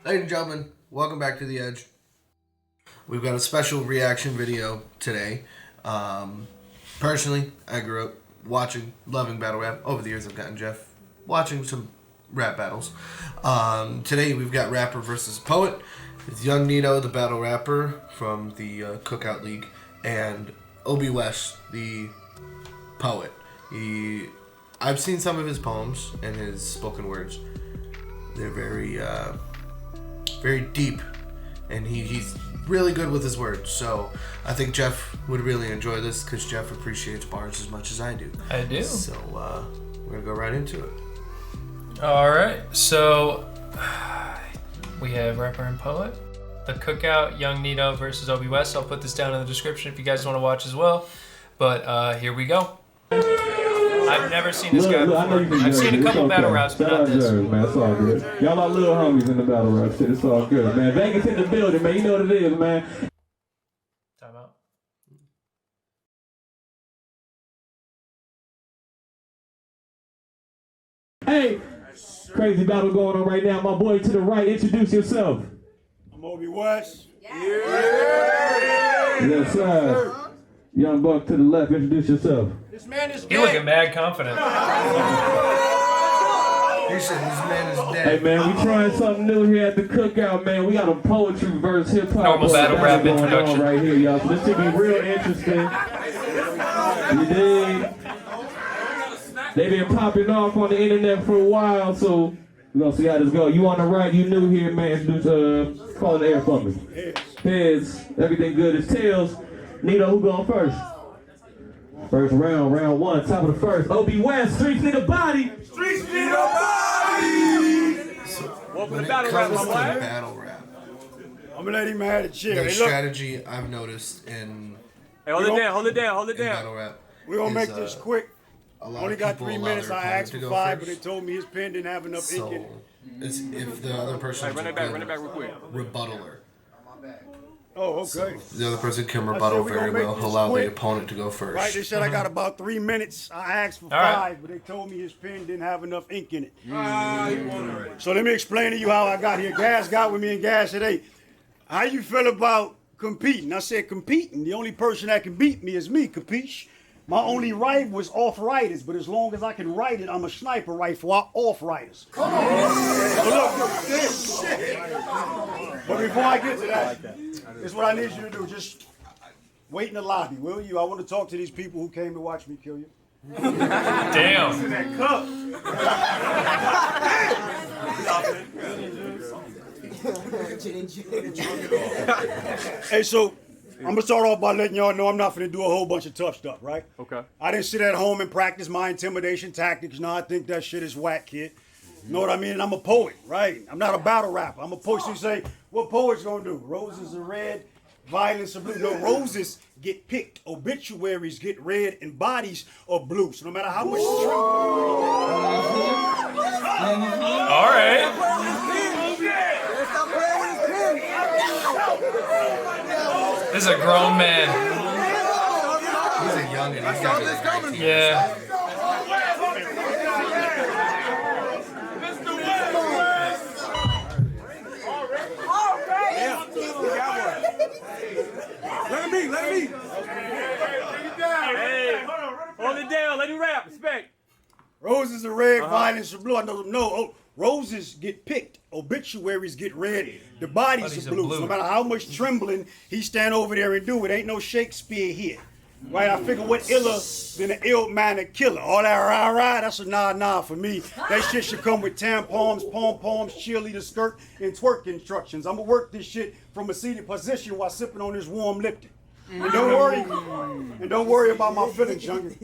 Ladies and gentlemen, welcome back to The Edge. We've got a special reaction video today. Personally, I grew up loving battle rap. Over the years, I've gotten Jeff watching some rap battles. Today, we've got rapper versus poet. It's Yung Nito, the battle rapper from the Cookout League, and Obbie West, the poet. I've seen some of his poems and his spoken words. They're very deep, and he's really good with his words. So I think Jeff would really enjoy this because Jeff appreciates bars as much as I do. I do. So we're gonna go right into it. All right. So we have rapper and poet, the Cookout, Yung Nito versus Obbie West. I'll put this down in the description if you guys want to watch as well. But here we go. I've never seen this guy before. I've seen a couple battle raps, but not this. Man, it's all good. Y'all are little homies in the battle rap shit. It's all good, man. Vegas in the building, man. You know what it is, man. Time out. Hey, crazy battle going on right now. My boy to the right, introduce yourself. I'm Obbie West. Yes, sir. Young Buck to the left, introduce yourself. This man is You looking mad confident. He said this man is dead. Hey, man, we trying something new here at the Cookout, man. We got a poetry versus hip-hop Normal battle rap going introduction. on right here, y'all. So this should be real interesting. You dig? They've been popping off on the internet for a while, so we're gonna see how this goes. You on the right, you new here, man. Introduce, call in the air for me. Heads, everything good is tails. Nito, who going first? First round, round one, top of the first. Obbie West, streets need a body. Streets need a body. When it comes to battle rap, I'm gonna let him have the chair. the Hey, look, strategy I've noticed in Hey, hold it down. battle rap we're gonna is, make this quick. a lot Only of got people 3 allow minutes. their I opponent asked to for go 5, but first. they told me his pen didn't have enough ink in So it. it's if the other person Run it back real quick. rebuttaler. Oh, okay. The other person can I rebuttal said we very gonna make well. this Allow the quick. opponent to go first. Right, they said I got about 3 minutes. I asked for All right. 5, but they told me his pen didn't have enough ink in it. So let me explain to you how I got here. Gas got with me and Gas said, hey, how you feel about competing? I said, competing? The only person that can beat me is me, capiche? My only right was off-riders, but as long as I can write it, I'm a sniper rifle off-riders. Come on! But before I get to that, this is what I need you to do. Just wait in the lobby, will you? I want to talk to these people who came to watch me kill you. Damn. That cup. Hey, so I'm gonna start off by letting y'all know I'm not gonna do a whole bunch of tough stuff, right? Okay. I didn't sit at home and practice my intimidation tactics. No, I think that shit is whack, kid. You know what I mean? And I'm a poet, right? I'm not a battle rapper. I'm a poet. So you say, what poets gonna do? Roses are red, violets are blue. No, roses get picked, obituaries get red, and bodies are blue. So no matter how much All right. This is a grown man. He's a youngin'. He's got to be 19. Yeah. Let me. Hey, hold it down. Let him rap. Respect. Roses are red, violets are blue. I know. No, roses get picked, obituaries get red, the bodies are blue. So no matter how much trembling he stand over there and do, it ain't no Shakespeare here. Right? I figure what iller than an ill-mannered killer. All that rah-rah, that's a nah for me. That shit should come with tampons, pom-poms, cheerleader skirt, and twerk instructions. I'm gonna work this shit from a seated position while sipping on this warm Lipton. And don't worry about my feelings, youngin'.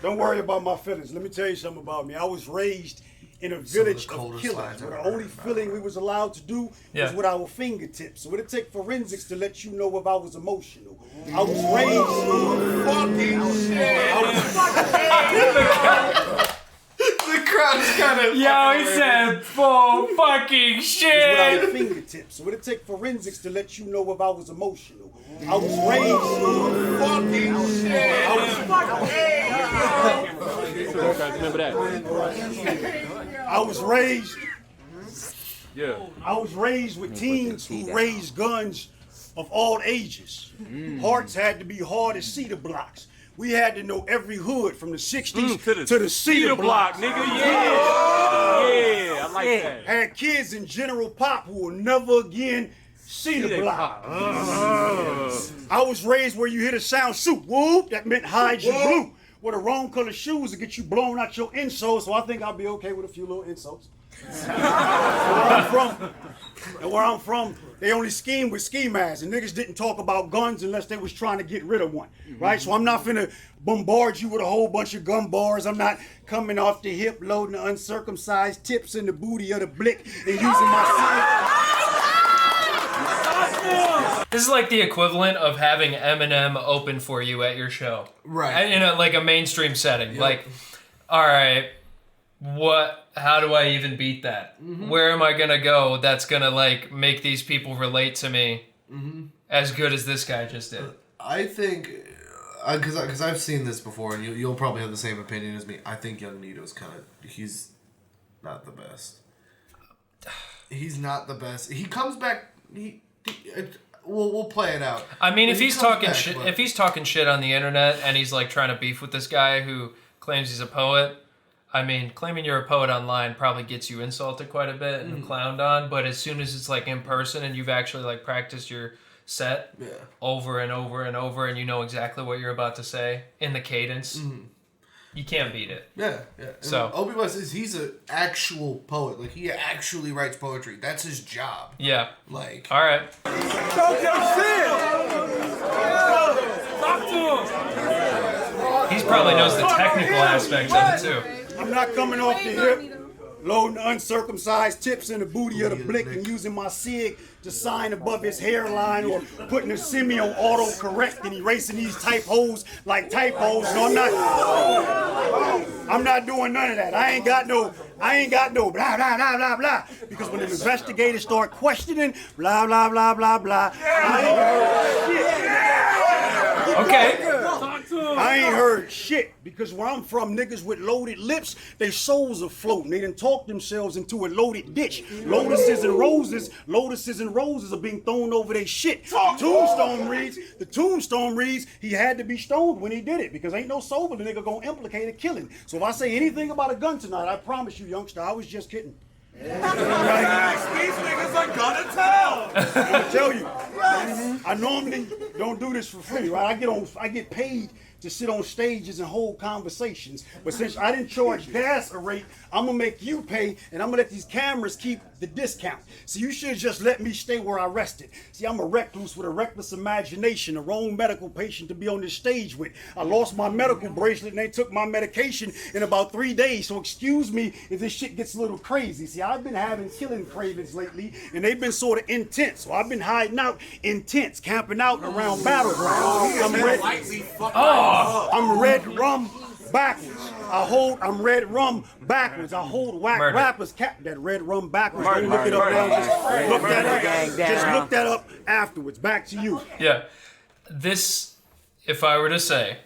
Don't worry about my feelings. Let me tell you something about me. I was raised in a village of killers, where the only feeling we was allowed to do was with our fingertips. So it'd take forensics to let you know if I was emotional. I was raised fucking shit. The crowd's kind of. Yo, he said full fucking shit. With our fingertips. So it'd take forensics to let you know if I was emotional. I was raised fucking shit. Remember that. I was raised Yeah. I was raised with teens who raised guns of all ages. Hearts had to be hard as cedar blocks. We had to know every hood from the 60s to the cedar block. Nigga, yeah. Yeah, I like that. Had kids in General Pop who will never again see the block. I was raised where you hear the sound shoot, whoop, that meant hide your blue. With the wrong color shoes to get you blown out your insoles, so I think I'll be okay with a few little insults. Where I'm from, they only scheme with ski masks, and niggas didn't talk about guns unless they was trying to get rid of one, right? So I'm not finna bombard you with a whole bunch of gun bars. I'm not coming off the hip, loading the uncircumcised tips in the booty of the blick and using my This is like the equivalent of having Eminem open for you at your show. Right. In like a mainstream setting. Yep. Like, all right, how do I even beat that? Mm-hmm. Where am I going to go that's going to like make these people relate to me as good as this guy just did? I think, because I've seen this before, and you'll probably have the same opinion as me. I think Yung Nito's he's not the best. He's not the best. He comes back, we'll play it out. I mean, if he's talking shit on the internet and he's like trying to beef with this guy who claims he's a poet, I mean, claiming you're a poet online probably gets you insulted quite a bit and clowned on. But as soon as it's like in person and you've actually like practiced your set over and over and over, and you know exactly what you're about to say in the cadence, you can't beat it. Yeah. So Obbie West he's an actual poet. Like, he actually writes poetry. That's his job. Yeah. Like, all right. Talk your shit. Talk to him. He probably knows the technical aspects of it too. I'm not coming off the hip, loading the uncircumcised tips in the booty of the blick and using my SIG to sign above his hairline, or putting a semi on autocorrect and erasing these typos like typos. No, I'm not doing none of that. I ain't got no blah, blah, blah, blah, blah. Because when the investigators start questioning, blah, blah, blah, blah, blah, I ain't heard shit, because where I'm from, niggas with loaded lips, they souls are floating. They done talked themselves into a loaded ditch. Lotuses and roses are being thrown over their shit. The tombstone reads, he had to be stoned when he did it, because ain't no sober the nigga gonna implicate a killing. So if I say anything about a gun tonight, I promise you, youngster, I was just kidding. These niggas are gonna tell. I'm gonna tell you. I normally don't do this for free, right? I get paid to sit on stages and hold conversations. But since I didn't charge gas a rate, I'm gonna make you pay, and I'm gonna let these cameras keep the discount. So you should just let me stay where I rested. See, I'm a recluse with a reckless imagination, a wrong medical patient to be on this stage with. I lost my medical bracelet and they took my medication in about 3 days. So excuse me if this shit gets a little crazy. See, I've been having killing cravings lately, and they've been sort of intense. So I've been hiding out intense, camping out around battlegrounds. I'm red rum backwards. I'm red rum backwards. I hold whack rappers that red rum backwards. Don't look it up now. Just look that up afterwards. Back to you. Yeah. This, if I were to say,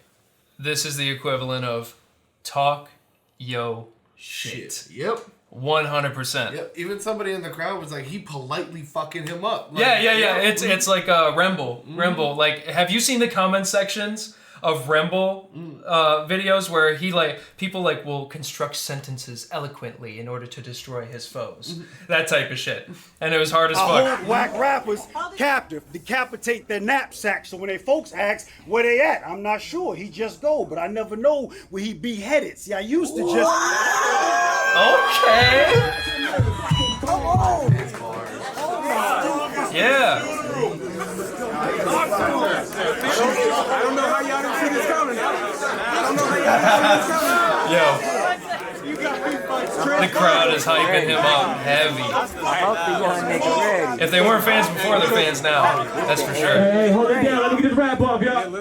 this is the equivalent of talk yo shit. Yep. 100%. Yep. Even somebody in the crowd was like, he politely fucking him up. Like, yeah. It's like Remble. Like, have you seen the comment sections of Remble videos where he people will construct sentences eloquently in order to destroy his foes? That type of shit. And it was hard as fuck. I hold whack rappers captive, decapitate their knapsacks, so when they folks ask where they at, I'm not sure. He just go, but I never know where he beheaded. See, I used to just... Okay. Come on. Yeah. I don't know how y'all didn't see this coming. The crowd is hyping him up heavy. If they weren't fans before, they're fans now. That's for sure. Hey, hold it down. Let me get this wrap up, y'all.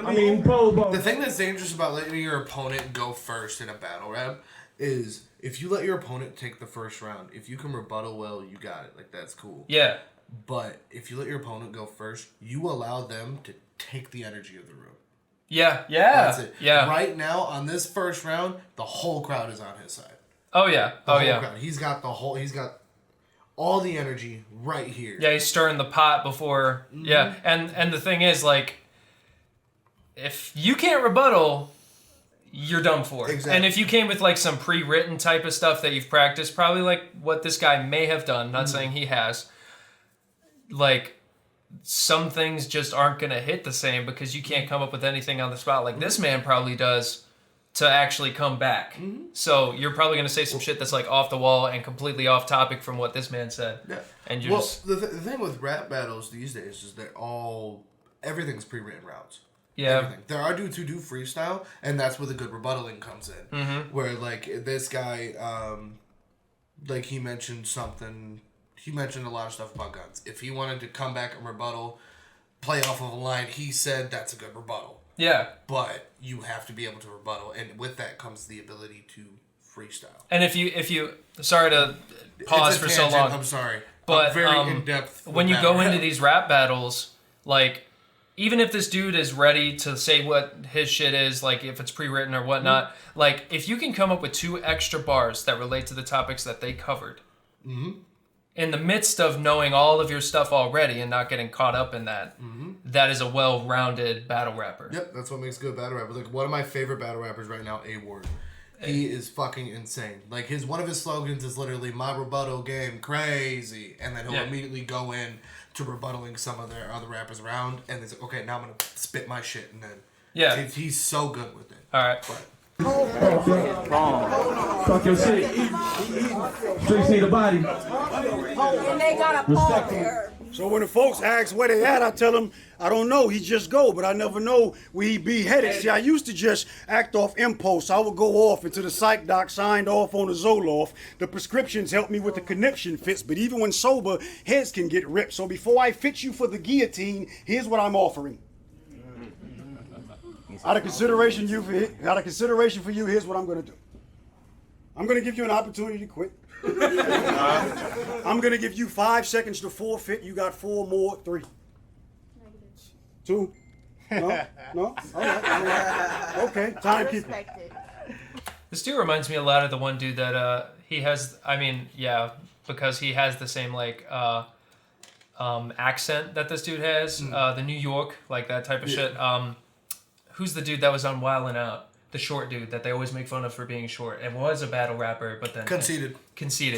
Pole ball. The thing that's dangerous about letting your opponent go first in a battle rap is if you let your opponent take the first round, if you can rebuttal well, you got it. Like, that's cool. Yeah. But if you let your opponent go first, you allow them to take the energy of the room. Yeah. That's it. Yeah. Right now, on this first round, the whole crowd is on his side. Oh, yeah. The whole crowd. He's got all the energy right here. Yeah, he's stirring the pot before. Mm-hmm. Yeah, and the thing is, like, if you can't rebuttal, you're done for. Exactly. And if you came with like some pre-written type of stuff that you've practiced, probably like what this guy may have done, not saying he has, like some things just aren't going to hit the same because you can't come up with anything on the spot like this man probably does to actually come back. So you're probably going to say some shit that's like off the wall and completely off topic from what this man said. Yeah. And you're the thing with rap battles these days is that everything's pre-written routes. Yeah. Everything. There are dudes who do freestyle, and that's where the good rebuttaling comes in. Mm-hmm. Where, like, this guy, like, he mentioned a lot of stuff about guns. If he wanted to come back and rebuttal, play off of a line, he said that's a good rebuttal. Yeah. But you have to be able to rebuttal, and with that comes the ability to freestyle. And if you sorry to pause for so long. I'm sorry. But I'm very in-depth. When you go into these rap battles, like, even if this dude is ready to say what his shit is, like if it's pre-written or whatnot, like if you can come up with 2 extra bars that relate to the topics that they covered, in the midst of knowing all of your stuff already and not getting caught up in that, that is a well-rounded battle rapper. Yep, that's what makes a good battle rapper. Like one of my favorite battle rappers right now, A-Ward. He is fucking insane. Like one of his slogans is literally "My rebuttal game crazy," and then he'll immediately go in to rebuttaling some of their other rappers around, and he's like, "Okay, now I'm gonna spit my shit," and then he's so good with it. All right. Talk your shit. Streets need a body. And they got a ball there. So when the folks ask where they at, I tell them, I don't know. He just go, but I never know where he be headed. See, I used to just act off impulse. I would go off into the psych doc, signed off on the Zoloft. The prescriptions help me with the conniption fits, but even when sober, heads can get ripped. So before I fit you for the guillotine, here's what I'm offering. Out of consideration for you, here's what I'm going to do. I'm going to give you an opportunity to quit. I'm going to give you 5 seconds to forfeit. You got 4 more. 3. 2. No? All right. Okay, timekeeper. This dude reminds me a lot of the one dude that he has, because he has the same like accent that this dude has, the New York, like that type of shit. Who's the dude that was on Wildin' Out? The short dude that they always make fun of for being short and was a battle rapper, but then Conceited,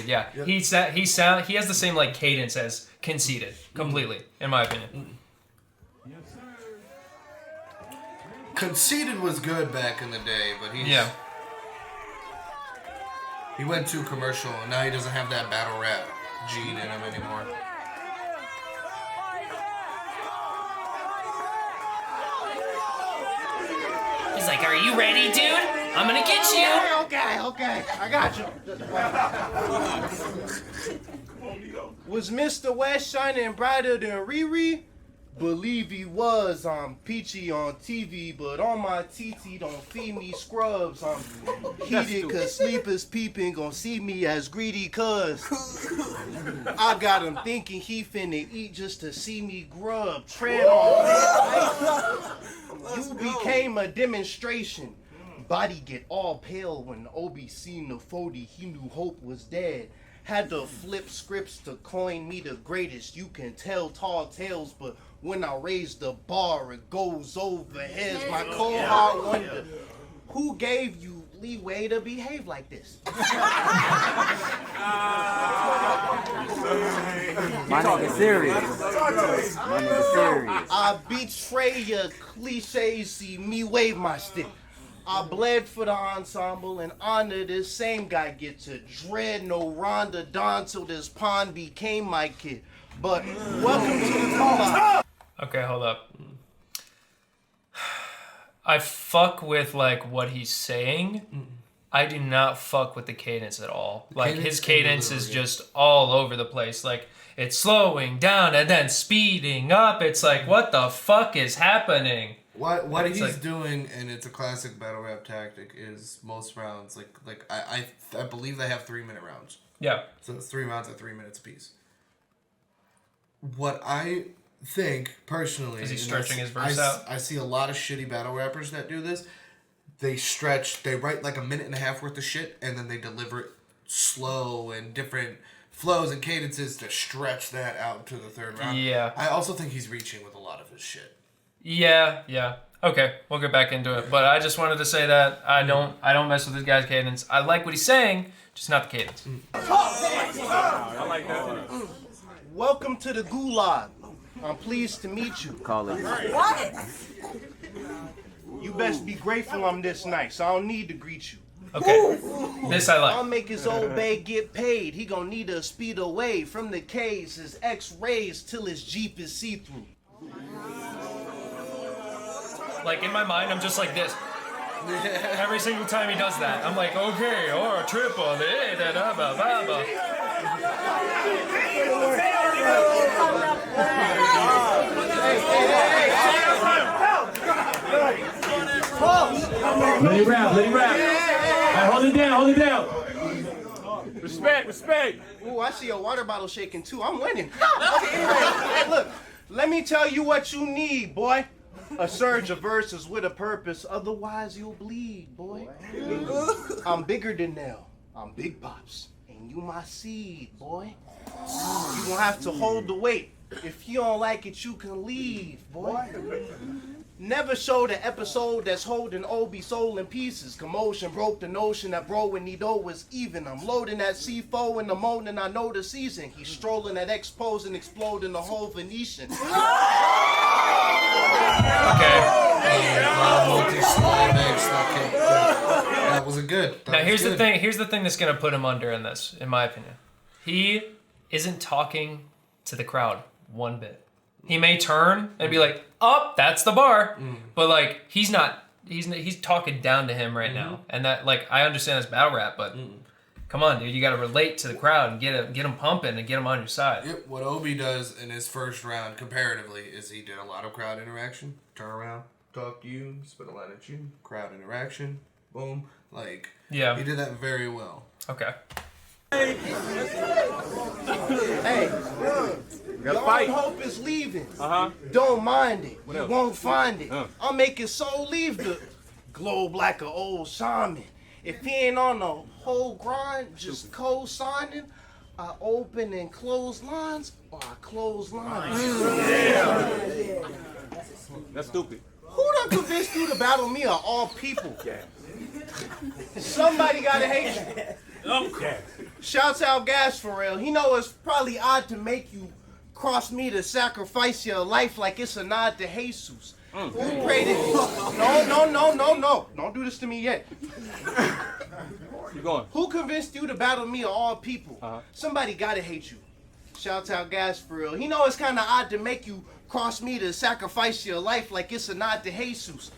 yeah. Yep. He has the same like cadence as Conceited, completely, in my opinion. Yes, sir. Conceited was good back in the day, but he went too commercial, and now he doesn't have that battle rap gene in him anymore. He's like, "Are you ready, dude? I'm gonna get you." Okay. I got you. Was Mr. West shining brighter than Riri? Believe he was. I'm peachy on TV, but on my TT don't feed me scrubs. I'm heated cause sleepers peeping gon' see me as greedy cuz I got him thinking he finna eat just to see me grub. Tread on. You became a demonstration. Body get all pale when Obbie seen the 40. He knew hope was dead. Had to flip scripts to coin me the greatest. You can tell tall tales, but when I raise the bar, it goes over heads. My cold heart wonder, who gave you leeway to behave like this? My nigga serious. My nigga serious. I betray your cliches, see me wave my stick. I bled for the ensemble and honor this same guy get to dread no Rhonda Dawn till this pawn became my kid. But welcome to the talk. Okay, hold up. I fuck with like what he's saying. I do not fuck with the cadence at all. Like his cadence is just all over the place. Like it's slowing down and then speeding up. It's like, what the fuck is happening? What he's doing, and it's a classic battle rap tactic, is most rounds I believe they have 3-minute rounds. Yeah. So it's 3 rounds at 3 minutes apiece. What I think personally is he stretching his verse out? I see a lot of shitty battle rappers that do this. They stretch. They write like a minute and a half worth of shit, and then they deliver it slow and different flows and cadences to stretch that out to the third round. Yeah. I also think he's reaching with a lot of his shit. Yeah. Okay, we'll get back into it. But I just wanted to say that I don't mess with this guy's cadence. I like what he's saying, just not the cadence. I like that. Welcome to the gulag. I'm pleased to meet you. Call it. What? You best be grateful I'm this nice. I don't need to greet you. Okay, this I I'll like. make his old bae get paid. He gon' need to speed away from the K's, his X-rays, till his Jeep is see-through. Like in my mind, I'm just like this. Every single time he does that, I'm like, okay, or a triple, da-da-ba-ba-ba. Let it rap. Hey, hold it down. Respect. Ooh, I see a water bottle shaking too. I'm winning. Okay, anyway, hey, look, let me tell you what you need, boy. A surge of verses with a purpose, otherwise you'll bleed, boy. I'm bigger than Nell. I'm Big Pops, and you my seed, boy. You gonna have to hold the weight. If you don't like it, you can leave, boy. Never show the episode that's holding Obbie soul in pieces. Commotion broke the notion that bro and Nuto was even. I'm loading that C4 in the morning, I know the season. He's strolling that expose and exploding the whole Venetian. Okay. That was a good. Now here's the thing. Here's the thing that's gonna put him under in this, in my opinion. He isn't talking to the crowd one bit. He may turn and be like, "Oh, that's the bar," but like he's not. He's talking down to him right now, and that like I understand it's battle rap, but come on, dude, you got to relate to the crowd and get him pumping and get him on your side. Yep. What Obbie does in his first round, comparatively, is he did a lot of crowd interaction. Turn around, talk to you, spit a line at you, crowd interaction, boom. Like, Yeah. he did that very well. Okay. Hey, Gotta your fight. hope is leaving. Uh-huh. Don't mind it. You else? won't find it. Uh. I'll make his soul leave the globe like an old shaman. If he ain't on the whole grind, just co-signing, I open and close lines, or I close lines. That's stupid. Who done convinced you to battle me of all people? Somebody gotta hate you. Okay. Shouts out Gas for real. He know it's probably odd to make you cross me to sacrifice your life like it's a nod to Jesus. Who prayed it? No. Don't do this to me yet. Keep going. Who convinced you to battle me of all people? Uh-huh. Somebody gotta hate you. Shouts out Gas for real. He know it's kind of odd to make you cross me to sacrifice your life like it's a nod to Jesus.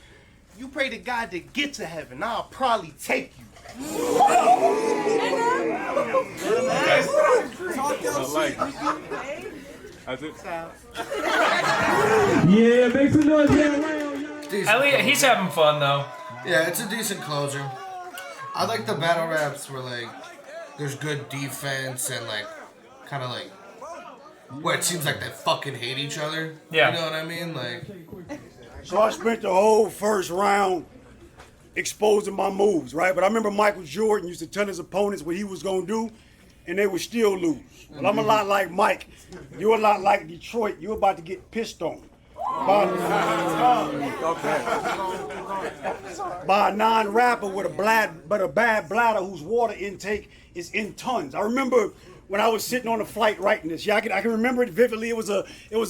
You pray to God to get to heaven. I'll probably take you. I like it. That's it. Yeah, make some noise around. Decent At least closer. he's having fun though. Yeah, it's a decent closer. I like the battle raps where like there's good defense and like kind of like where it seems like they fucking hate each other. Yeah. You know what I mean? Like, So I spent the whole first round exposing my moves, right? But I remember Michael Jordan used to tell his opponents what he was gonna do, and they would still lose. Well, I'm a lot like Mike. You're a lot like Detroit. You're about to get pissed on by a non-rapper with a bad bladder whose water intake is in tons. I remember when I was sitting on a flight writing this. Yeah, I can remember it vividly. It was a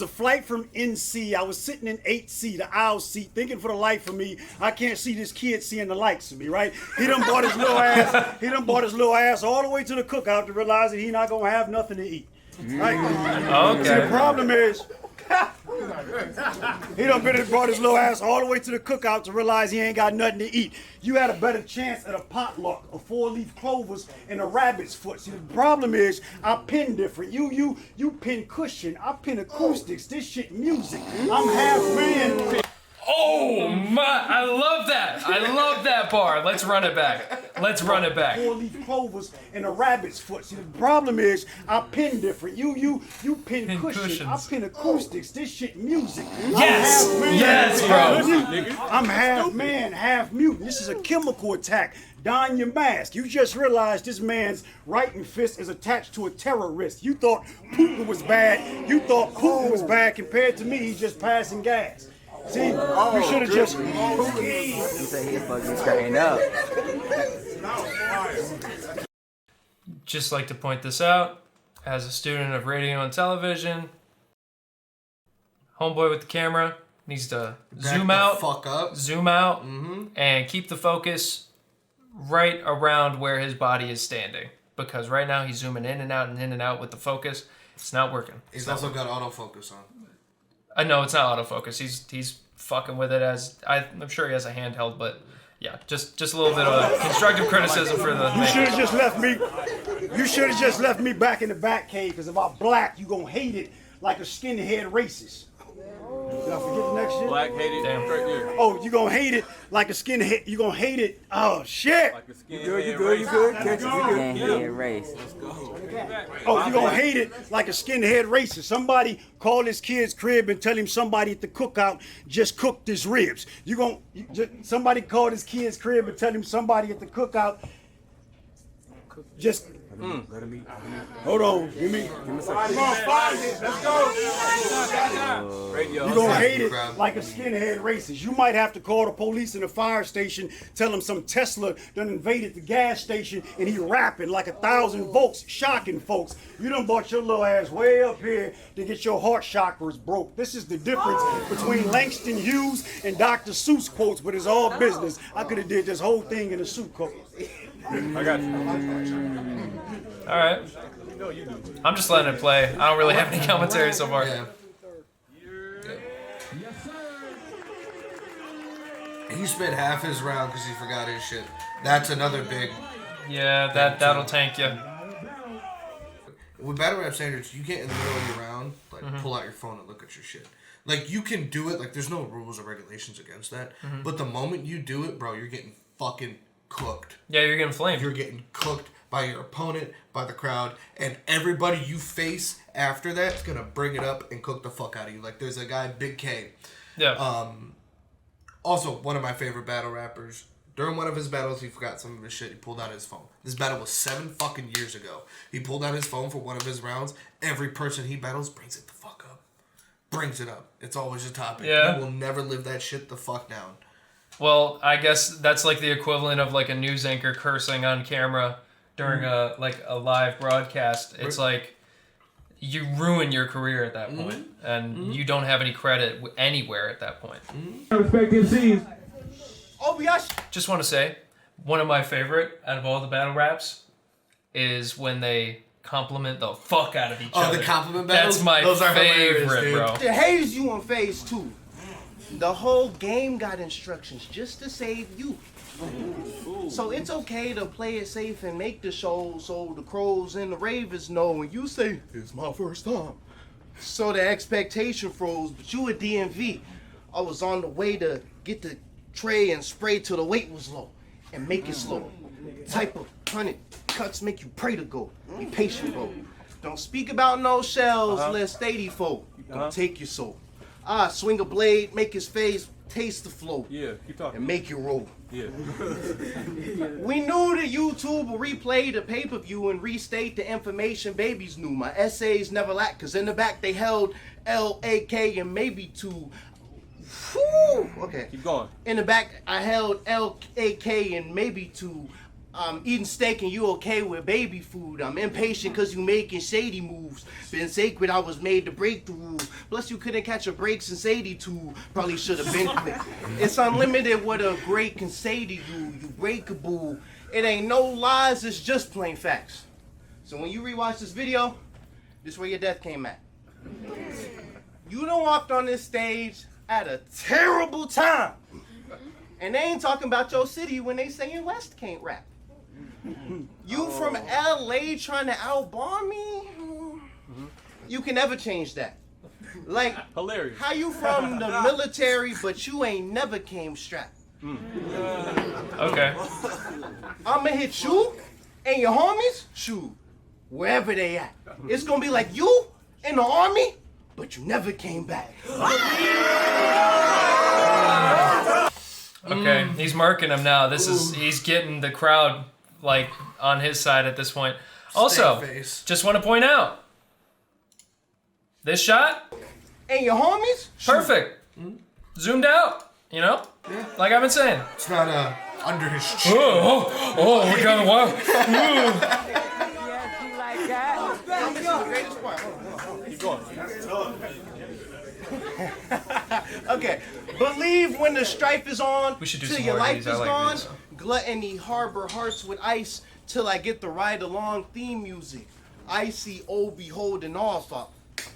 flight from NC. I was sitting in 8C, the aisle seat, thinking for the life of me, I can't see this kid seeing the likes of me, right? He done bought his little ass. He done bought his little ass all the way to the cookout to realize that he not gonna have nothing to eat. Right? Okay. See, the problem is, he done brought his little ass all the way to the cookout to realize he ain't got nothing to eat. You had a better chance at a potluck of 4-leaf clovers and a rabbit's foot. See, the problem is, I pin different. You pin cushion, I pin acoustics. This shit music. I'm half man. Oh my! I love that. I love that bar. Let's run it back. Let's run it back. 4-leaf clovers and a rabbit's foot. See, the problem is I pin different. You pin cushion. I pin acoustics. This shit music. Yes, yes, bro. I'm half man, half mutant. This is a chemical attack. Don your mask. You just realized this man's right fist is attached to a terrorist. You thought Putin was bad. You thought Putin was bad compared to me. He's just passing gas. See, you should have just. You say he's fucking straighten up. Just like to point this out, as a student of radio and television, homeboy with the camera needs to zoom out, and keep the focus right around where his body is standing. Because right now he's zooming in and out and in and out with the focus. It's not working. He's also got autofocus on. No, it's not autofocus. He's fucking with it as I'm sure he has a handheld, but yeah, just a little bit of constructive criticism for the. You should have just left me. You should have just left me back in the back cave, because if I'm black, you gonna hate it like a skinhead racist. Did I forget the next shit? Black hated. Right there. Oh, you gonna hate it like a skinhead. You gonna hate it. Oh shit. Like a You good? Catch it. Race. Oh, you gonna hate it like a skinhead racist. Somebody call his kid's crib and tell him somebody at the cookout just cooked his ribs. Somebody called his kid's crib and tell him somebody at the cookout just. Hold on, give me. Let's go. You gonna hate it like a skinhead racist. You might have to call the police and the fire station, tell them some Tesla done invaded the gas station and he rapping like 1,000 volts, shocking folks. You done brought your little ass way up here to get your heart chakras broke. This is the difference between Langston Hughes and Dr. Seuss quotes, but it's all business. I could have did this whole thing in a suit coat. I got you. All right. I'm just letting it play. I don't really have any commentary so far. Yeah. He spent half his round because he forgot his shit. That's another big. Yeah, that'll tank you. With battle rap standards, you get in the middle of your round, like pull out your phone and look at your shit. Like you can do it. Like there's no rules or regulations against that. But the moment you do it, bro, you're getting fucking cooked. Yeah, you're getting flamed. You're getting cooked by your opponent, by the crowd, and everybody you face after that is gonna bring it up and cook the fuck out of you. Like there's a guy, Big K. Yeah. Also, one of my favorite battle rappers. During one of his battles, he forgot some of his shit. He pulled out his phone. This battle was 7 fucking years ago. He pulled out his phone for one of his rounds. Every person he battles brings it the fuck up. Brings it up. It's always a topic. Yeah. He will never live that shit the fuck down. Well, I guess that's like the equivalent of like a news anchor cursing on camera during a live broadcast. It's like you ruin your career at that point, and you don't have any credit anywhere at that point. Respect MCs. Just want to say, one of my favorite out of all the battle raps is when they compliment the fuck out of each other. Oh, the compliment battles? That's my Those are favorite, hilarious, bro. It hates you on phase 2. The whole game got instructions just to save you. So it's okay to play it safe and make the show so the crows and the ravens know when you say, it's my first time. So the expectation froze, but you at DMV. I was on the way to get the tray and spray till the weight was low and make it slow. Type of 100 cuts make you pray to go. Be patient, bro. Don't speak about no shells, less 84. Gonna take your soul. Swing a blade, make his face taste the flow. Yeah, keep talking. And make you roll. Yeah. We knew that YouTube will replay the pay-per-view and restate the information babies knew. My essays never lacked, cause in the back they held L-A-K and maybe 2. Whew. Okay. Keep going. In the back I held L-A-K and maybe 2. Eating steak and you okay with baby food. I'm impatient cause you making shady moves. Been sacred, I was made to break the rules. Plus you couldn't catch a break since 82. Probably should have been quick. It's unlimited what a great can say to you. You breakable. It ain't no lies, it's just plain facts. So when you rewatch this video, this is where your death came at. You done walked on this stage at a terrible time. And they ain't talking about your city when they saying West can't rap. You from LA trying to outbomb me? You can never change that. Like, Hilarious. how you from the military but you ain't never came strapped? Okay. I'ma hit you and your homies, shoot, wherever they at. It's gonna be like you in the army, but you never came back. Okay, he's marking him now. He's getting the crowd like on his side at this point. Also, just want to point out this shot And your homies, perfect, zoomed out. You know, like I've been saying. It's not under his chin. Oh, we got a wild. Okay, believe when the strife is on, We should do till some your more of life these. is I like gone. these. Gluttony harbor hearts with ice till I get the ride along theme music. I see Obbie holding off,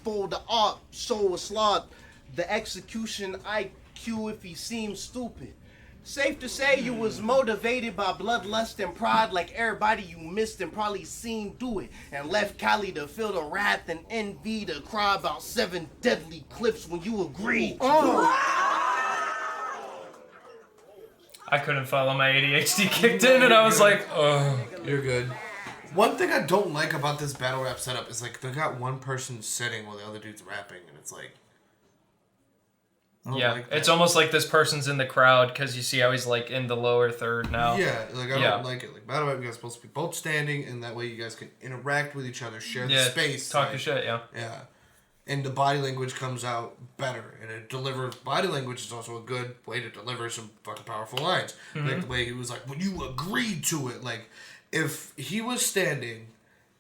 fold the up, show a slot, the execution IQ if he seems stupid. Safe to say you was motivated by bloodlust and pride like everybody you missed and probably seen do it. And left Cali to feel the wrath and envy to cry about 7 deadly clips when you agreed. I couldn't follow. My ADHD kicked in, and I was like, oh. You're good. One thing I don't like about this battle rap setup is like they got one person sitting while the other dude's rapping, and it's like. I don't Yeah, like that. it's almost like this person's in the crowd because you see how he's like in the lower third now. Yeah, like I don't like it. Like battle rap, you guys are supposed to be both standing, and that way you guys can interact with each other, share the space, talk like, your shit. Yeah. Yeah, and the body language comes out better, and it delivers. Body language is also a good way to deliver some fucking powerful lines. Like the way he was like, when you agreed to it, like if he was standing.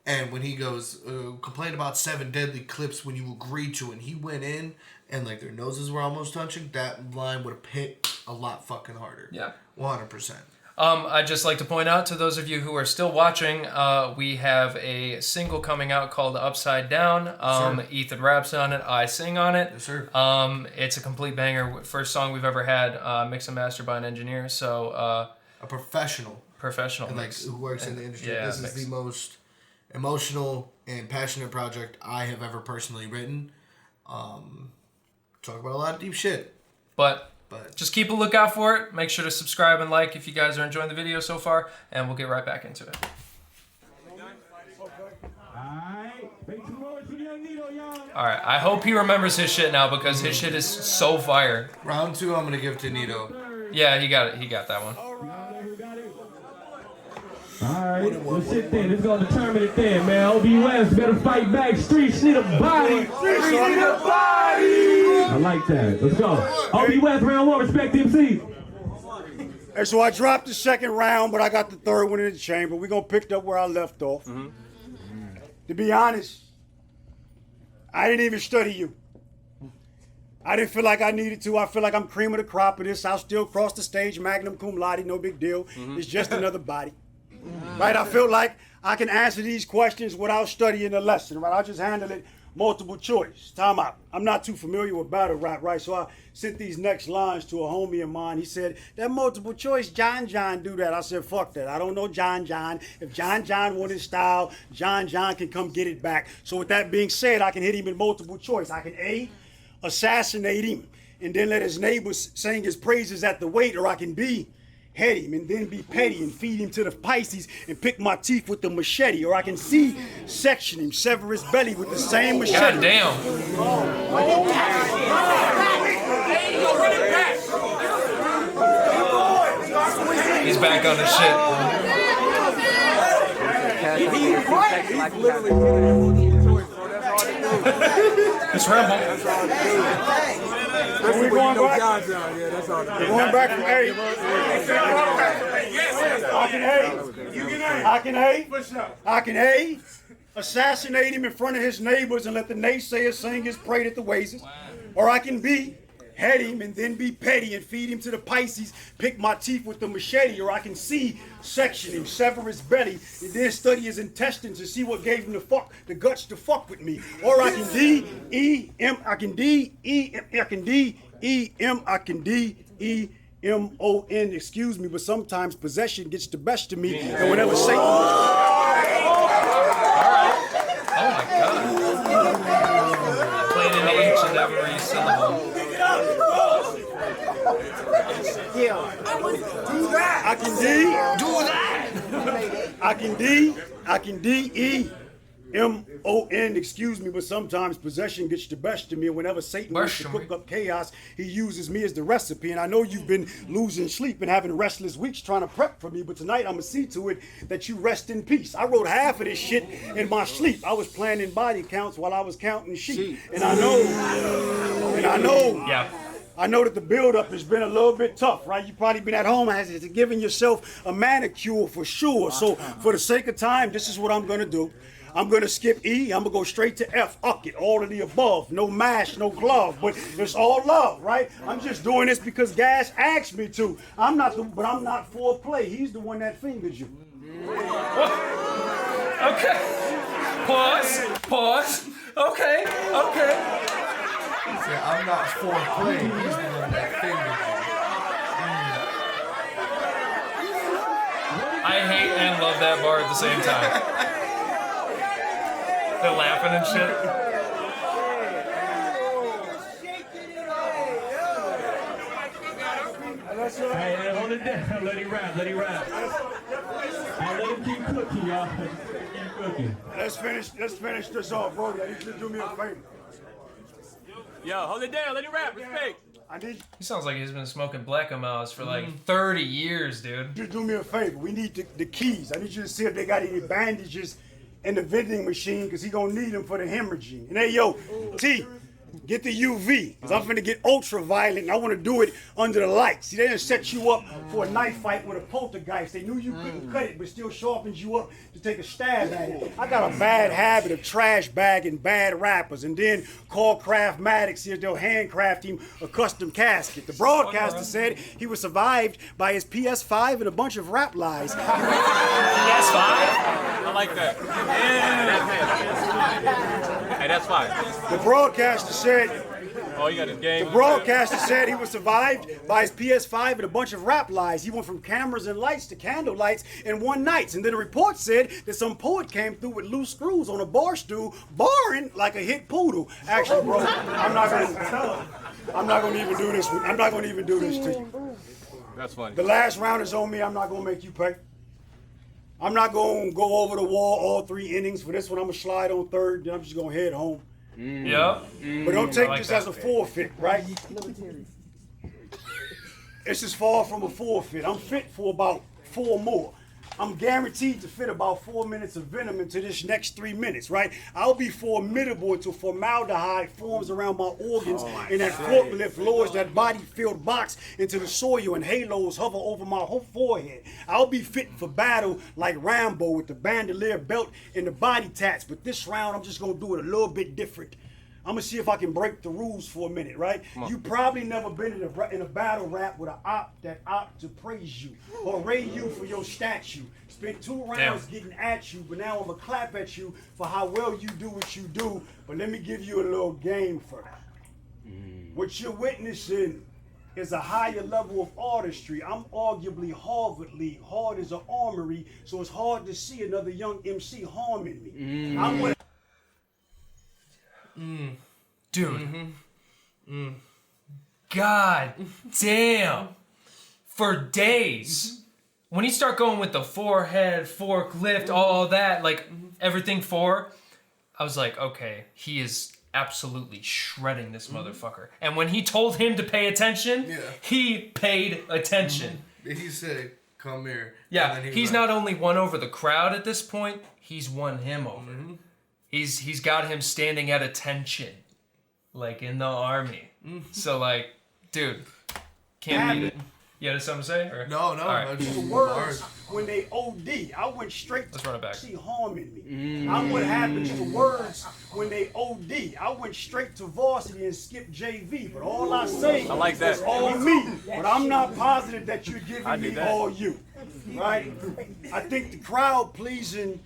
And when he goes, complain about 7 deadly clips when you agreed to it, and he went in, and like their noses were almost touching, that line would have hit a lot fucking harder. Yeah. 100%. I'd just like to point out to those of you who are still watching, we have a single coming out called Upside Down. Ethan raps on it, I sing on it. Yes, sir. It's a complete banger. First song we've ever had, mixed and mastered by an engineer. So A professional. Professional And like mix. who works in the industry. Yeah, This mix. is the most emotional and passionate project I have ever personally written. Talk about a lot of deep shit. But But just keep a lookout for it. Make sure to subscribe and like if you guys are enjoying the video so far, and we'll get right back into it. All right, I hope he remembers his shit now because his shit is so fire. round 2, I'm gonna give to Nito. Yeah, he got it. He got that one. Alright, well shit then, it's gonna determine it then, man. Obbie West better fight back. Streets need a body. Streets need a body. I like that. Let's go. Obbie West, round 1, respect the MC. And so I dropped the second round, but I got the third one in the chamber. We're gonna pick up where I left off. To be honest, I didn't even study you. I didn't feel like I needed to. I feel like I'm cream of the crop of this. I'll still cross the stage, magna cum laude, no big deal. It's just another body. Right? I feel like I can answer these questions without studying the lesson, right? I'll just handle it multiple choice. Time out. I'm not too familiar with battle rap, right? So I sent these next lines to a homie of mine. He said, that multiple choice, John do that. I said, fuck that. I don't know John. If John want his style, John can come get it back. So with that being said, I can hit him in multiple choice. I can A, assassinate him, and then let his neighbors sing his praises at the weight, or I can B, head him and then be petty and feed him to the Pisces and pick my teeth with the machete, or I can C, section him, sever his belly with the same machete. God damn. He's back on his shit. It's Rebel. We're going back. We're going back from A. I can A, assassinate him in front of his neighbors and let the naysayers sing his praise at the Oasis. Or I can B, head him and then be petty and feed him to the Pisces, pick my teeth with the machete. Or I can C, section him, sever his belly, and then study his intestines and see what gave him the guts to fuck with me. Or I can D, E, M, I can D, E, M, I can D, E, M, I can D, E, M-O-N, excuse me, but sometimes possession gets the best of me, and whenever Satan... Oh my god. Playing into each and every syllable. I can D. Do that. I can D-E-M-O-N, excuse me, but sometimes possession gets the best of me. Whenever Satan wants to cook up chaos, he uses me as the recipe. And I know you've been losing sleep and having restless weeks trying to prep for me, but tonight I'm going to see to it that you rest in peace. I wrote half of this shit in my sleep. I was planning body counts while I was counting sheep. And I know. Yeah. I know that the build-up has been a little bit tough, right? You've probably been at home and giving yourself a manicure for sure. So for the sake of time, this is what I'm going to do. I'm going to skip E. I'm going to go straight to F. Fuck it. All of the above. No mash, no glove. But it's all love, right? I'm just doing this because Gas asked me to. I'm not for play. He's the one that fingers you. Okay. Pause. Okay. Yeah, I'm not for play. He's the one that fingered I hate and love that bar at the same time. They're laughing and shit. Hey, hold it down. Let him rap. Let him keep cooking, y'all. Keep cooking. Let's finish this off, bro. You need to do me a favor. Yo, hold it down. Let it rap. Respect. He sounds like he's been smoking Black Mouse for like 30 years, dude. Just do me a favor. We need the keys. I need you to see if they got any bandages in the vending machine, because he gonna need them for the hemorrhaging. And hey, yo, T, get the UV, because I'm finna get ultraviolet, and I want to do it under the lights. See, they done set you up for a knife fight with a poltergeist. They knew you couldn't cut it, but still sharpens you up to take a stab at it. I got a bad habit of trash bagging bad rappers, and then call Craftmatics here, they'll handcraft him a custom casket. The broadcaster said he was survived by his PS5 and a bunch of rap lies. PS5? I like that. Yeah. Hey, that's fine. The broadcaster said All you got is game. the broadcaster said he was survived by his PS5 and a bunch of rap lies. He went from cameras and lights to candle lights in one night. And then a report said that some poet came through with loose screws on a bar stool, barring like a hit poodle. Actually, bro, I'm not gonna even do this. I'm not gonna even do this to you. That's funny. The last round is on me. I'm not gonna make you pay. I'm not gonna go over the wall all 3 innings. For this one, I'm gonna slide on third. Then I'm just gonna head home. Yeah. But don't take like this that. as a forfeit, right? It's as far from a forfeit. I'm fit for about 4 more. I'm guaranteed to fit about 4 minutes of venom into this next 3 minutes, right? I'll be formidable until formaldehyde forms around my organs and that forklift lowers that body-filled box into the soil and halos hover over my whole forehead. I'll be fit for battle like Rambo with the bandolier belt and the body tats, but this round I'm just gonna do it a little bit different. I'm gonna see if I can break the rules for a minute, right? You probably never been in a battle rap with an op that opt to praise you or rate you for your statue. Spent 2 rounds getting at you, but now I'm gonna clap at you for how well you do what you do. But let me give you a little game first. What you're witnessing is a higher level of artistry. I'm arguably Harvard League. Hard as an armory, so it's hard to see another young MC harming me. I'm gonna Dude. God damn. For days. When you start going with the forehead, forklift, all that, like everything 4, I was like, okay, he is absolutely shredding this motherfucker. And when he told him to pay attention, he paid attention. He said, come here. Yeah, he's not only won over the crowd at this point, he's won him over. He's got him standing at attention, like in the army. So like, dude, can't beat it. You had something to say? Or? No. All right. the words when they OD. I went straight Let's run it back. see harming me. I'm what happens to words when they OD. I went straight to varsity and skipped JV. But all I say I like that. is all me. But I'm not positive that you're giving me all you. Right? I think the crowd pleasing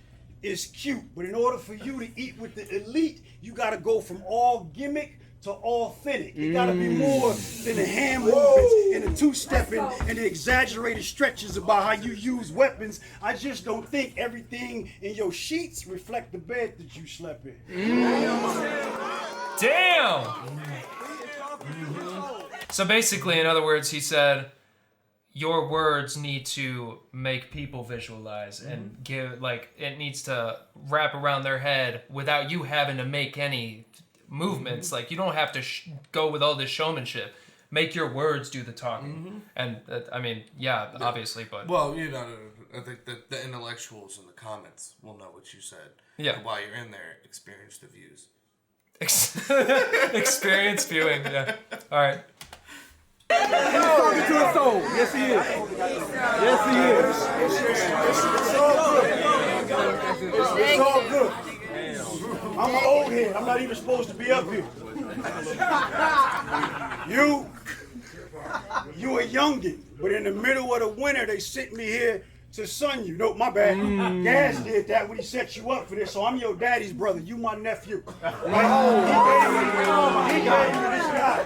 is cute, but in order for you to eat with the elite, you gotta go from all gimmick to authentic. It gotta be more than the hand movements and the two-stepping and the exaggerated stretches about how you use weapons. I just don't think everything in your sheets reflect the bed that you slept in. Damn! So basically, in other words, he said, your words need to make people visualize and give, like, it needs to wrap around their head without you having to make any movements. Like, you don't have to go with all this showmanship. Make your words do the talking. And, I mean, yeah, obviously, but... Well, you know, I think that the intellectuals in the comments will know what you said. Yeah. And while you're in there, experience the views. Experience viewing, yeah. All right. He's talking to his soul. Yes, he is. Yes, he is. It's all good. I'm an old head. I'm not even supposed to be up here. You a youngin', but in the middle of the winter, they sent me here to sun you. No, my bad. Gas did that when he set you up for this, so I'm your daddy's brother. You my nephew. Right? He gave me this guy.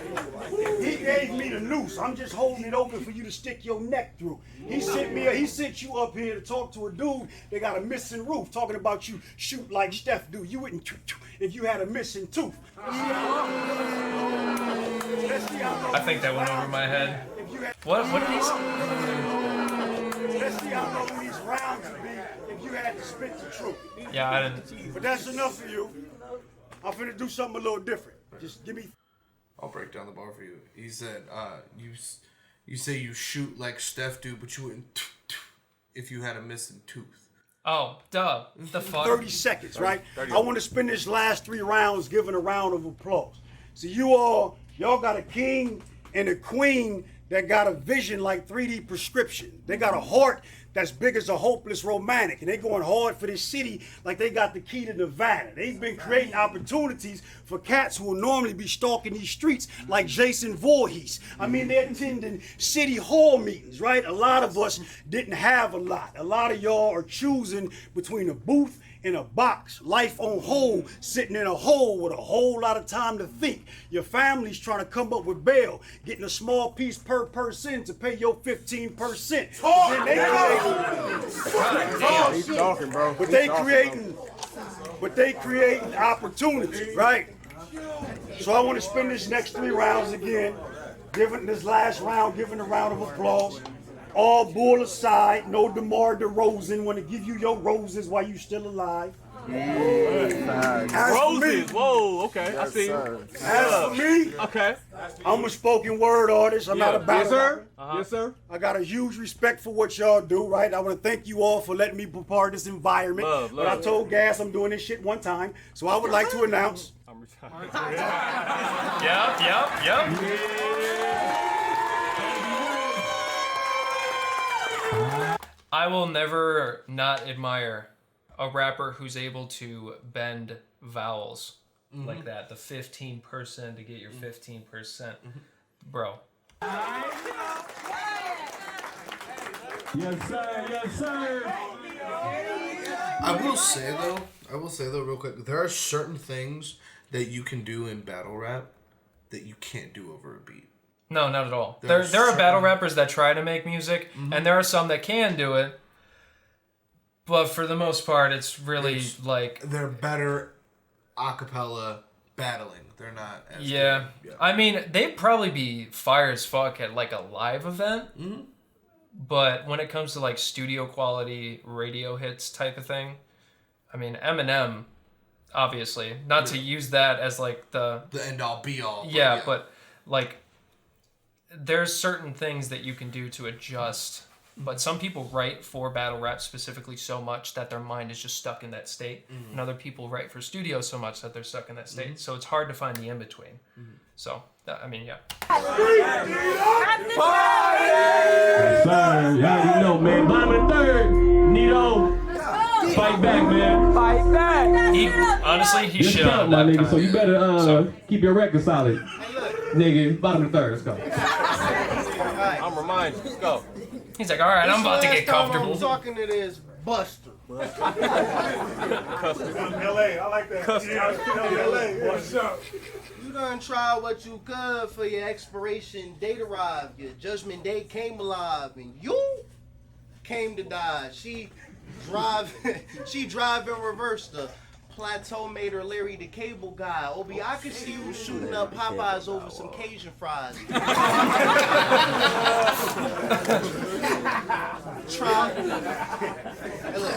He gave me the noose. I'm just holding it open for you to stick your neck through. He sent you up here to talk to a dude that got a missing roof, talking about you shoot like Steph do. You wouldn't if you had a missing tooth. I think that went over my head. What did he say? Let's see how long these rounds would be if you had to spit the truth. Yeah, I didn't. But that's enough for you. I'm finna do something a little different. Just give me. I'll break down the bar for you. He said, you say you shoot like Steph do, but you wouldn't if you had a missing tooth. Oh, duh. The fuck? 30 seconds, right? I want to spend this last 3 rounds giving a round of applause. So y'all got a king and a queen that got a vision like 3D prescription. They got a heart that's big as a hopeless romantic, and they going hard for this city like they got the key to Nevada. They've been creating opportunities for cats who will normally be stalking these streets like Jason Voorhees. I mean, they're attending city hall meetings, right? A lot of us didn't have a lot. A lot of y'all are choosing between a booth in a box, life on hold, sitting in a hole with a whole lot of time to think. Your family's trying to come up with bail, getting a small piece per person to pay your 15%. He's talking, bro. But they creating opportunity, right? So I want to spend this next 3 rounds again, giving this last round, giving a round of applause. All bull aside, no DeMar DeRozan want to give you your roses while you still alive. Roses. Whoa. Okay. I see. As for me, Okay. I'm a spoken word artist. I'm not a battle Yes, sir. rapper. Yes, sir. I got a huge respect for what y'all do, right? I want to thank you all for letting me be part of this environment. Love, But I love. told Gas I'm doing this shit one time, so I would like to announce. I'm retired. Yep. I will never not admire a rapper who's able to bend vowels like that. The 15% to get your 15%. Bro. Yes, sir. Yes, sir. I will say though, real quick, there are certain things that you can do in battle rap that you can't do over a beat. No, not at all. There There are are battle rappers that try to make music, and there are some that can do it. But for the most part, it's really like... They're better a cappella battling. They're not as Yeah. good. I mean, they'd probably be fire as fuck at like a live event. But when it comes to like studio quality radio hits type of thing, I mean, Eminem, obviously, not to use that as like the end all be all. Yeah, but like there's certain things that you can do to adjust. But some people write for battle rap specifically so much that their mind is just stuck in that state. And other people write for studio so much that they're stuck in that state. So it's hard to find the in-between. So, I mean, yeah. Yes, sir. You already know, man. Bottom of the third. Nito. Fight back, man. Fight back. Honestly, he Just should count, on my that nigga. time. So you better keep your record solid. Nigga, bottom of the third. Let's go. I'm reminded. Let's go. He's like, all right, I'm about to get comfortable. I'm talking to this Buster. LA, I like that. LA, what's up? You done try what you could for your expiration date arrived. Your judgment date came alive, and you came to die. She drive in reverse. The Plateau made her Larry the Cable Guy. Obi, I could see you shooting up Popeyes over some Cajun fries. Try. Hey, look.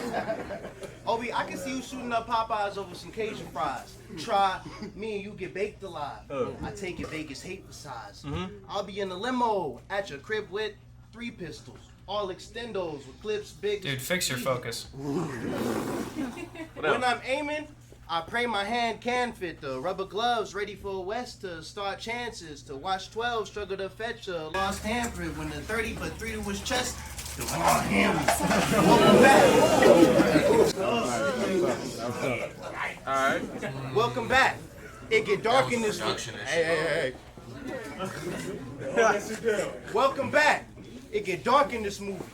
Obi, I can see you shooting up Popeyes over some Cajun fries. Try. Me and you get baked alive. I take it Vegas hate for size. I'll be in the limo at your crib with 3 pistols. All extendos with clips big. Dude, fix your focus. When I'm aiming, I pray my hand can fit the rubber gloves ready for West to start chances. To watch 12 struggle to fetch a lost handprint when the 30 but 3 to his chest. Alright. Welcome back. It get dark in this room. Hey. Welcome back. It get dark in this movie.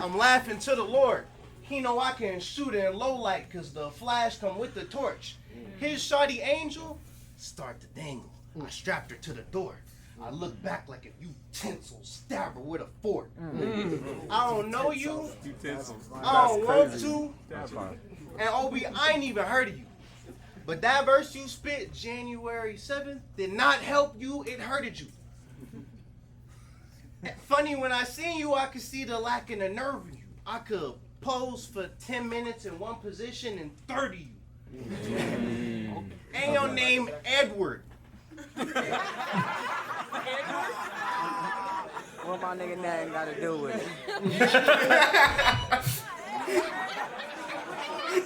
I'm laughing to the Lord. He know I can shoot in low light cause the flash come with the torch. His shawty angel start to dangle. I strapped her to the door. I look back like a utensil, stab her with a fork. I don't know you. I don't want to. And Obi, I ain't even heard of you. But that verse you spit January 7th did not help you, it hurted you. Funny, when I seen you, I could see the lack in the nerve in you. I could pose for 10 minutes in one position and 30 you. Ain't your name Edward. What my nigga name got to do with it?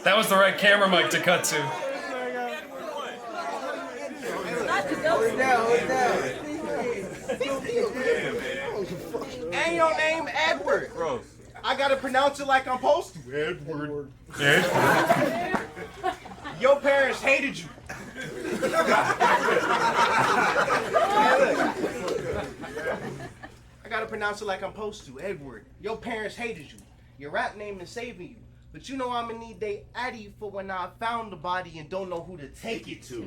That was the right camera mic to cut to. Ain't your name Edward. Bro. I gotta pronounce it like I'm supposed to. Edward. Your parents hated you. I gotta pronounce it like I'm supposed to. Edward. Your parents hated you. Your rap name is saving you. But you know I'ma need they addy for when I found the body and don't know who to take it to.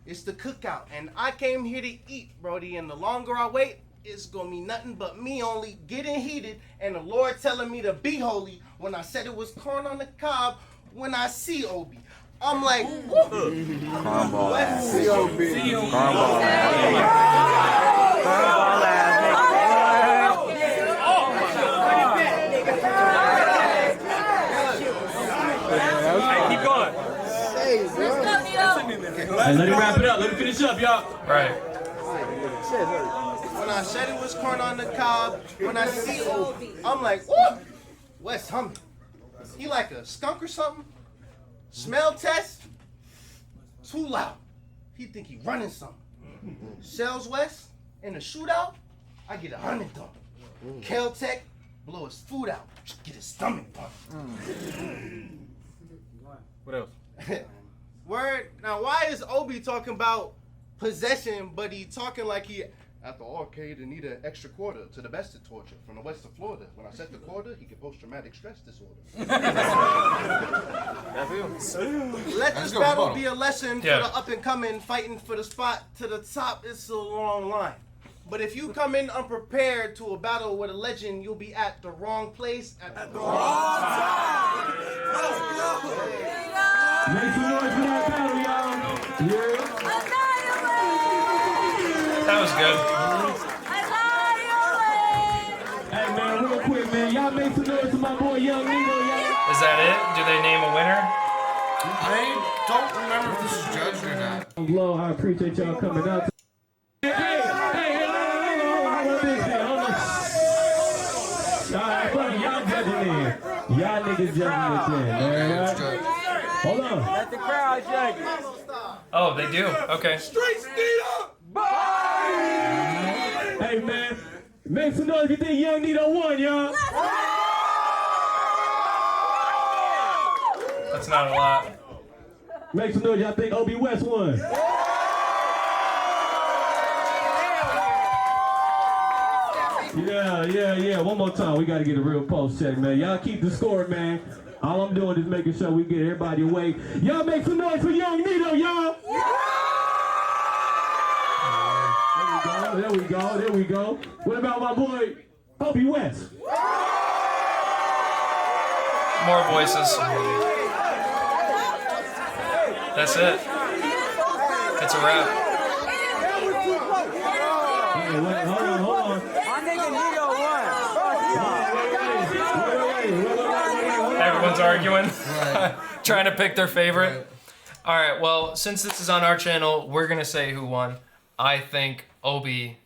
It's the cookout, and I came here to eat, Brody, and the longer I wait, it's gonna be nothing but me only getting heated and the Lord telling me to be holy when I said it was corn on the cob when I see Obi. I'm like, Cornball ass. C-O-B. Cornball ass. Cornball ass. Keep going. Hey, let him wrap it up. Let him finish up, y'all. Right. When I said it was corn on the cob, when I see Obi, I'm like, whoa, West humming. He like a skunk or something? Smell test? Too loud. He think he running something. Shells West in the shootout, I get 100 done. Kel-Tec, blow his food out, get his stomach pumped. What else? Word. Now, why is Obi talking about possession, but he talking like he at the arcade and need an extra quarter to the best of torture from the west of Florida? When I set the quarter, he get post-traumatic stress disorder. Let this battle be a lesson for the up-and-coming, fighting for the spot to the top. It's a long line. But if you come in unprepared to a battle with a legend, you'll be at the wrong place at the wrong time. Make some noise for that battle, y'all. Yeah. That was good. Hey, man, real quick, man. Y'all make some noise for my boy Yung Nito, y'all. Is that it? Do they name a winner? I don't remember if this is judged or not. Low, I appreciate y'all coming out. Hey, hold on. Alright, fuck it, y'all judging in. Y'all niggas judging it then, man. Hold on. Let the crowd judge it. Oh, they do? Okay. Hey, man. Make some noise if you think Yung Nito won, y'all. That's not a lot. Make some noise y'all think Obbie West won. Yeah. One more time. We got to get a real pulse check, man. Y'all keep the score, man. All I'm doing is making sure we get everybody away. Y'all make some noise for Yung Nito, y'all. There we go. What about my boy, Obbie West? More voices. That's it. It's a wrap. Hey, wait, hold on. My nigga Nito won. Everyone's arguing, Right. trying to pick their favorite. Right. All right, well, since this is on our channel, we're going to say who won. I think Obbie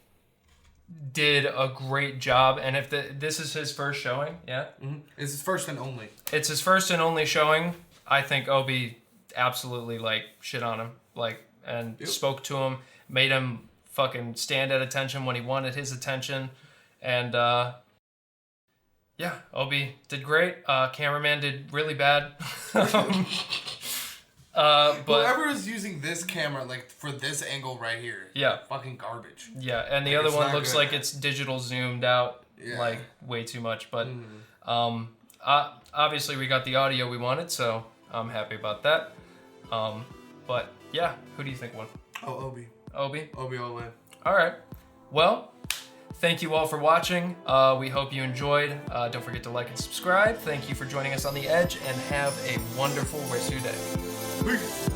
did a great job, and if this is his first showing, yeah? Mm-hmm. It's his first and only. It's his first and only showing. I think Obbie absolutely, like, shit on him, like, and spoke to him, made him fucking stand at attention when he wanted his attention, and, yeah, Obbie did great. Cameraman did really bad. But whoever is using this camera, like, for this angle right here, yeah, fucking garbage. Yeah, and the Like, other it's one not looks good. like it's digital zoomed out, Yeah. like, way too much. But obviously we got the audio we wanted, so I'm happy about that. But yeah, who do you think won? Oh, Obbie. Obbie? Obbie all the way. All right. Well, thank you all for watching. We hope you enjoyed. Don't forget to like and subscribe. Thank you for joining us on The Edge, and have a wonderful rest of your day. Peace.